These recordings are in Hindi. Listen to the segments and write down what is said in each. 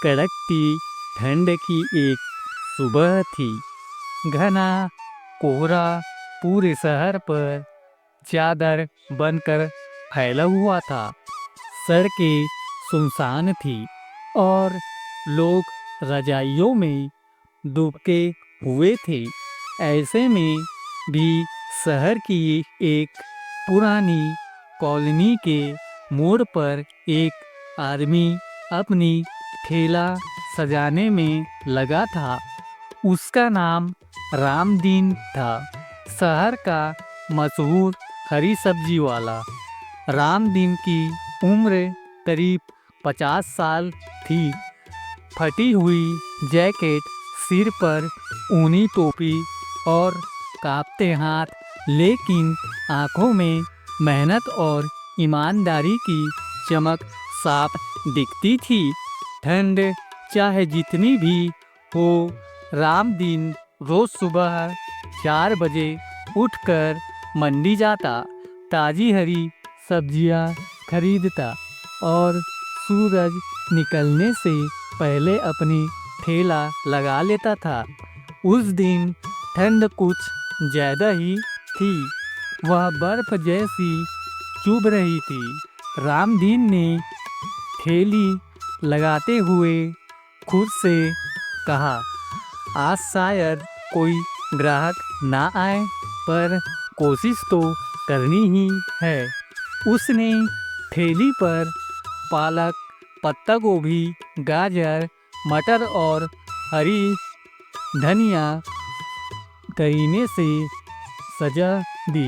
कड़कती ठंड की एक सुबह थी। घना कोहरा पूरे शहर पर चादर बनकर फैला हुआ था। सड़कें सुनसान थी और लोग रजाइयों में दुबके हुए थे। ऐसे में भी शहर की एक पुरानी कॉलोनी के मोड़ पर एक आदमी अपनी ठेला सजाने में लगा था। उसका नाम रामदीन था, शहर का मशहूर हरी सब्जी वाला। रामदीन की उम्र करीब 50 साल थी। फटी हुई जैकेट, सिर पर ऊनी टोपी और कांपते हाथ, लेकिन आंखों में मेहनत और ईमानदारी की चमक साफ दिखती थी। ठंड चाहे जितनी भी हो, रामदीन रोज सुबह 4 बजे उठकर मंडी जाता, ताजी हरी सब्जियां खरीदता और सूरज निकलने से पहले अपनी ठेला लगा लेता था। उस दिन ठंड कुछ ज़्यादा ही थी। वह बर्फ जैसी चुभ रही थी। रामदीन ने ठेली लगाते हुए खुद से कहा, आज शायद कोई ग्राहक ना आए, पर कोशिश तो करनी ही है। उसने ठेली पर पालक, पत्ता गोभी, गाजर, मटर और हरी धनिया करीने से सजा दी।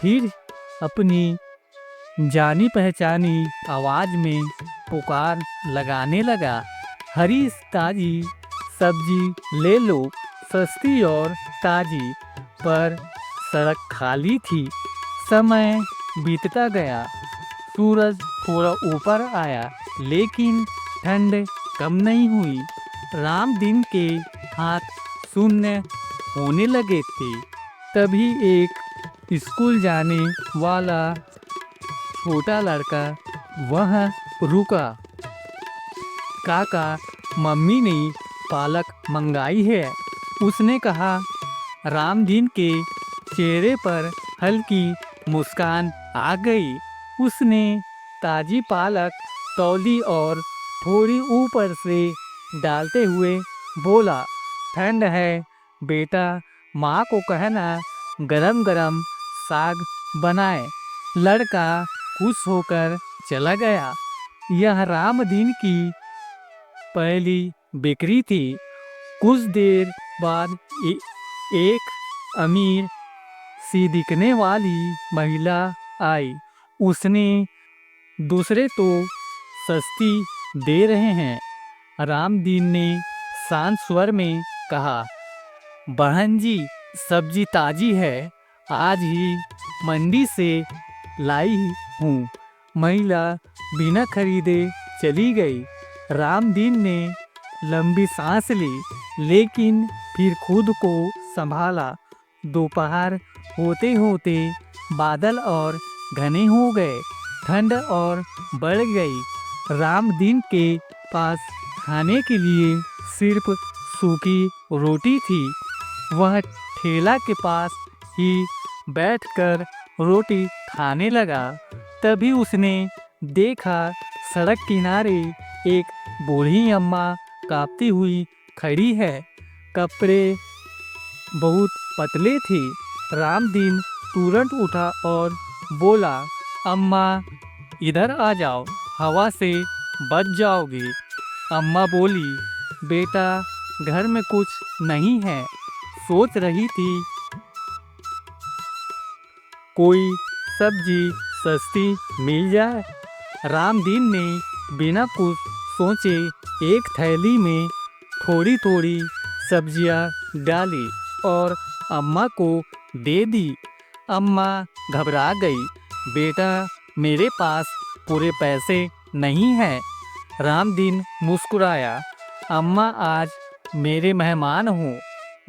फिर अपनी जानी पहचानी आवाज़ में पुकार लगाने लगा, हरी ताजी सब्जी ले लो, सस्ती और ताजी। पर सड़क खाली थी। समय बीतता गया, सूरज थोड़ा ऊपर आया, लेकिन ठंड कम नहीं हुई। रामदीन के हाथ शून्य होने लगे थे। तभी एक स्कूल जाने वाला छोटा लड़का वहाँ रुका। काका, मम्मी ने पालक मंगाई है, उसने कहा। रामदीन के चेहरे पर हल्की मुस्कान आ गई। उसने ताजी पालक तौली और थोड़ी ऊपर से डालते हुए बोला, ठंड है बेटा, माँ को कहना गरम गरम साग बनाए। लड़का खुश होकर चला गया। यह रामदीन की पहली बिक्री थी। कुछ देर बाद एक अमीर सी दिखने वाली महिला आई। उसने, दूसरे तो सस्ती दे रहे हैं। रामदीन ने शांत स्वर में कहा, बहन जी, सब्जी ताजी है, आज ही मंडी से लाई हूँ। महिला बिना खरीदे चली गई। रामदीन ने लंबी सांस ली, लेकिन फिर खुद को संभाला। दोपहर होते होते बादल और घने हो गए, ठंड और बढ़ गई। रामदीन के पास खाने के लिए सिर्फ सूखी रोटी थी। वह ठेला के पास ही बैठकर रोटी खाने लगा। तभी उसने देखा, सड़क किनारे एक बूढ़ी अम्मा कांपती हुई खड़ी है। कपड़े बहुत पतले थे। रामदीन तुरंत उठा और बोला, अम्मा इधर आ जाओ, हवा से बच जाओगी। अम्मा बोली, बेटा घर में कुछ नहीं है, सोच रही थी कोई सब्जी सस्ती मिल जाए। रामदीन ने बिना कुछ सोचे एक थैली में थोड़ी थोड़ी सब्जियां डाली और अम्मा को दे दी। अम्मा घबरा गई, बेटा मेरे पास पूरे पैसे नहीं हैं। रामदीन मुस्कुराया, अम्मा आज मेरे मेहमान हो,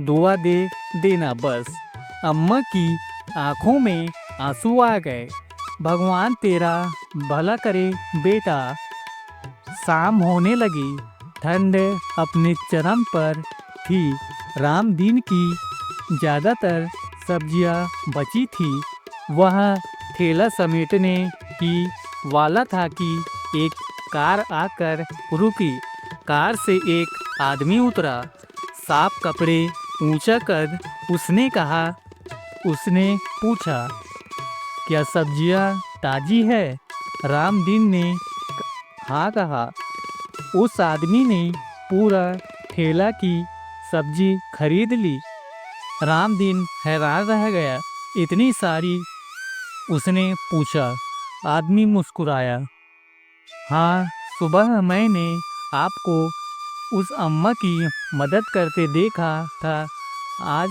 दुआ दे देना बस। अम्मा की आंखों में आंसू आ गए। भगवान तेरा भला करे बेटा। शाम होने लगी। ठंड अपने चरम पर थी। रामदीन की ज़्यादातर सब्जियां बची थी। वह ठेला समेटने ही वाला था कि एक कार आकर रुकी। कार से एक आदमी उतरा, साफ कपड़े, ऊंचा कद। उसने पूछा, क्या सब्जियां ताजी है? रामदीन ने हाँ कहा। उस आदमी ने पूरा ठेला की सब्जी खरीद ली। रामदीन हैरान रह गया, इतनी सारी? उसने पूछा। आदमी मुस्कुराया। हाँ, सुबह मैंने आपको उस अम्मा की मदद करते देखा था। आज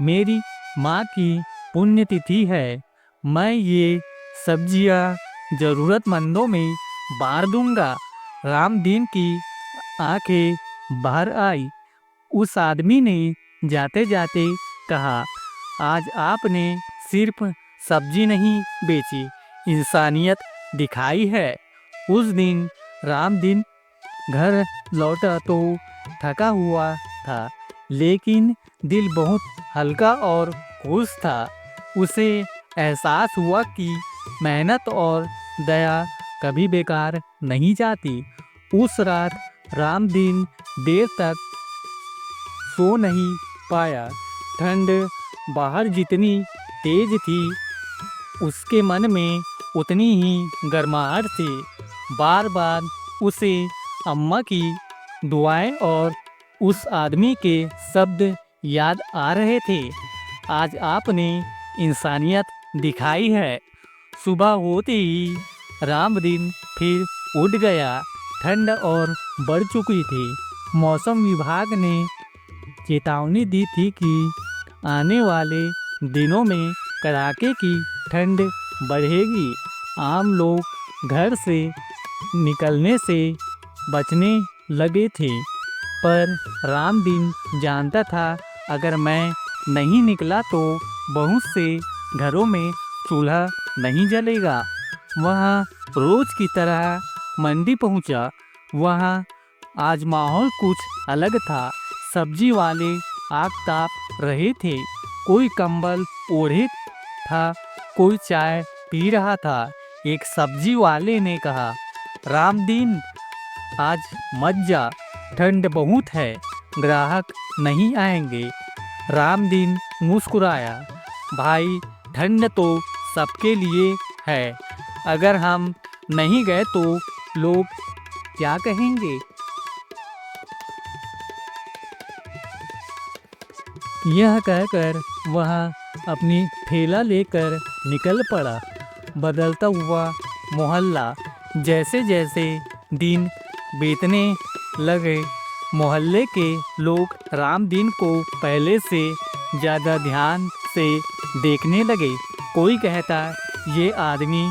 मेरी माँ की पुण्यतिथि है। मैं ये सब्जियाँ ज़रूरतमंदों में बांट दूंगा। रामदीन की आंखें बाहर आई। उस आदमी ने जाते जाते कहा, आज आपने सिर्फ सब्जी नहीं बेची, इंसानियत दिखाई है। उस दिन रामदीन घर लौटा तो थका हुआ था, लेकिन दिल बहुत हल्का और खुश था। उसे एहसास हुआ कि मेहनत और दया कभी बेकार नहीं जाती। उस रात रामदीन देर तक सो नहीं पाया। ठंड बाहर जितनी तेज थी, उसके मन में उतनी ही गर्माहट थी। बार बार उसे अम्मा की दुआएं और उस आदमी के शब्द याद आ रहे थे। आज आपने इंसानियत दिखाई है। सुबह होते ही रामदीन फिर उठ गया। ठंड और बढ़ चुकी थी। मौसम विभाग ने चेतावनी दी थी कि आने वाले दिनों में कड़ाके की ठंड बढ़ेगी। आम लोग घर से निकलने से बचने लगे थे, पर रामदीन जानता था, अगर मैं नहीं निकला तो बहुत से घरों में चूल्हा नहीं जलेगा। वहाँ रोज की तरह मंडी पहुँचा। वहाँ आज माहौल कुछ अलग था। सब्जी वाले आग ताप रहे थे। कोई कंबल ओढ़े था, कोई चाय पी रहा था। एक सब्जी वाले ने कहा, रामदीन आज मत जा, ठंड बहुत है, ग्राहक नहीं आएंगे। रामदीन मुस्कुराया, भाई ठंड तो सबके लिए है, अगर हम नहीं गए तो लोग क्या कहेंगे? यह कहकर वह अपनी ठेला लेकर निकल पड़ा। बदलता हुआ मोहल्ला। जैसे जैसे दिन बीतने लगे, मोहल्ले के लोग रामदीन को पहले से ज़्यादा ध्यान से देखने लगे। कोई कहता, ये आदमी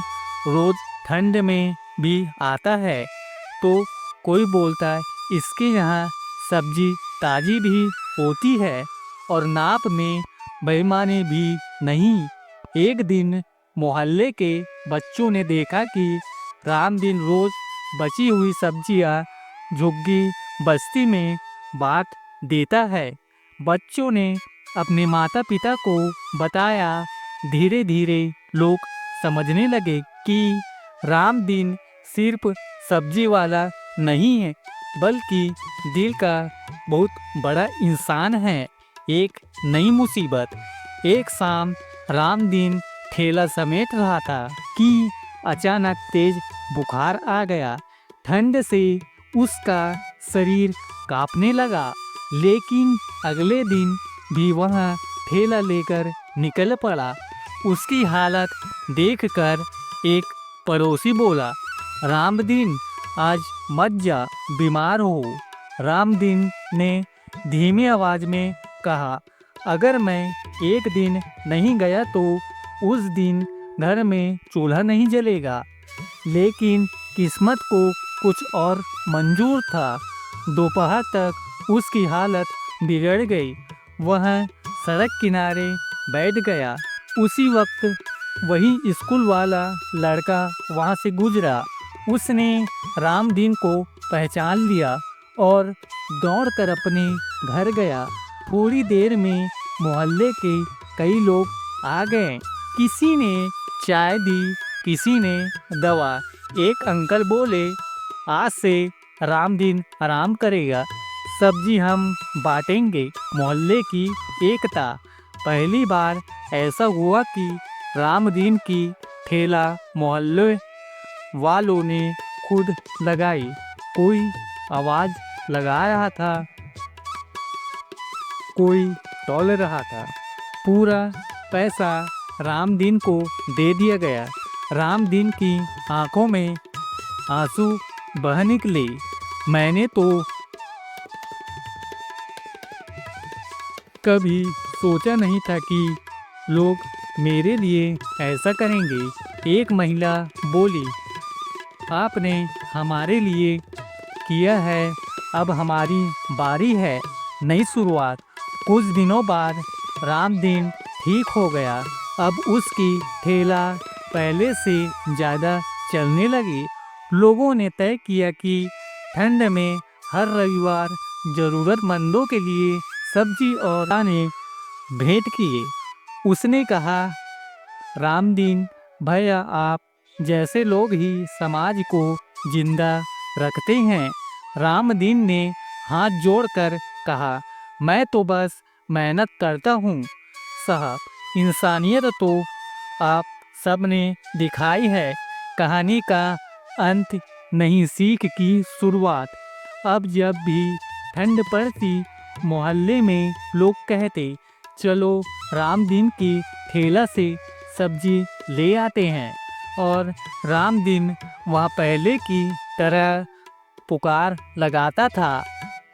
रोज़ ठंड में भी आता है, तो कोई बोलता, इसके यहाँ सब्जी ताज़ी भी होती है और नाप में बेईमानी भी नहीं। एक दिन मोहल्ले के बच्चों ने देखा कि रामदीन रोज बची हुई सब्जियां झुग्गी बस्ती में बांट देता है। बच्चों ने अपने माता पिता को बताया। धीरे धीरे लोग समझने लगे कि रामदीन सिर्फ सब्जी वाला नहीं है, बल्कि दिल का बहुत बड़ा इंसान है। एक नई मुसीबत। एक शाम रामदीन ठेला समेट रहा था कि अचानक तेज बुखार आ गया। ठंड से उसका शरीर कांपने लगा, लेकिन अगले दिन भी वह ठेला लेकर निकल पड़ा। उसकी हालत देखकर एक पड़ोसी बोला, रामदीन आज मत जा, बीमार हो। रामदीन ने धीमी आवाज में कहा, अगर मैं एक दिन नहीं गया तो उस दिन घर में चूल्हा नहीं जलेगा। लेकिन किस्मत को कुछ और मंजूर था। दोपहर तक उसकी हालत बिगड़ गई। वह सड़क किनारे बैठ गया। उसी वक्त वही स्कूल वाला लड़का वहाँ से गुजरा। उसने रामदीन को पहचान लिया और दौड़कर अपने घर गया। थोड़ी देर में मोहल्ले के कई लोग आ गए। किसी ने चाय दी, किसी ने दवा। एक अंकल बोले, आज से राम दिन आराम करेगा, सब्जी हम बांटेंगे। मोहल्ले की एकता। पहली बार ऐसा हुआ कि राम दिन की ठेला मोहल्ले वालों ने खुद लगाई। कोई आवाज लगा रहा था, कोई तौल रहा था। पूरा पैसा राम दिन को दे दिया गया। राम दिन की आंखों में आंसू बह निकले। मैंने तो कभी सोचा नहीं था कि लोग मेरे लिए ऐसा करेंगे। एक महिला बोली, आपने हमारे लिए किया है, अब हमारी बारी है, नई शुरुआत। कुछ दिनों बाद राम दिन ठीक हो गया। अब उसकी ठेला पहले से ज़्यादा चलने लगी। लोगों ने तय किया कि ठंड में हर रविवार ज़रूरतमंदों के लिए सब्जी और दाने भेंट किए। उसने कहा, राम दिन भैया, आप जैसे लोग ही समाज को जिंदा रखते हैं। राम दिन ने हाथ जोड़कर कहा, मैं तो बस मेहनत करता हूँ साहब, इंसानियत तो आप सबने दिखाई है। कहानी का अंत नहीं, सीख की शुरुआत। अब जब भी ठंड पड़ती, मोहल्ले में लोग कहते, चलो राम दिन की ठेला से सब्जी ले आते हैं। और राम दिन वह पहले की तरह पुकार लगाता था,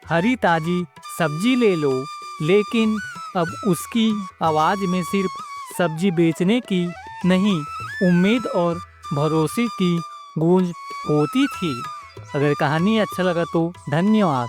हरी ताजी सब्जी ले लो। लेकिन अब उसकी आवाज़ में सिर्फ सब्जी बेचने की नहीं, उम्मीद और भरोसे की गूंज होती थी। अगर कहानी अच्छा लगा तो धन्यवाद।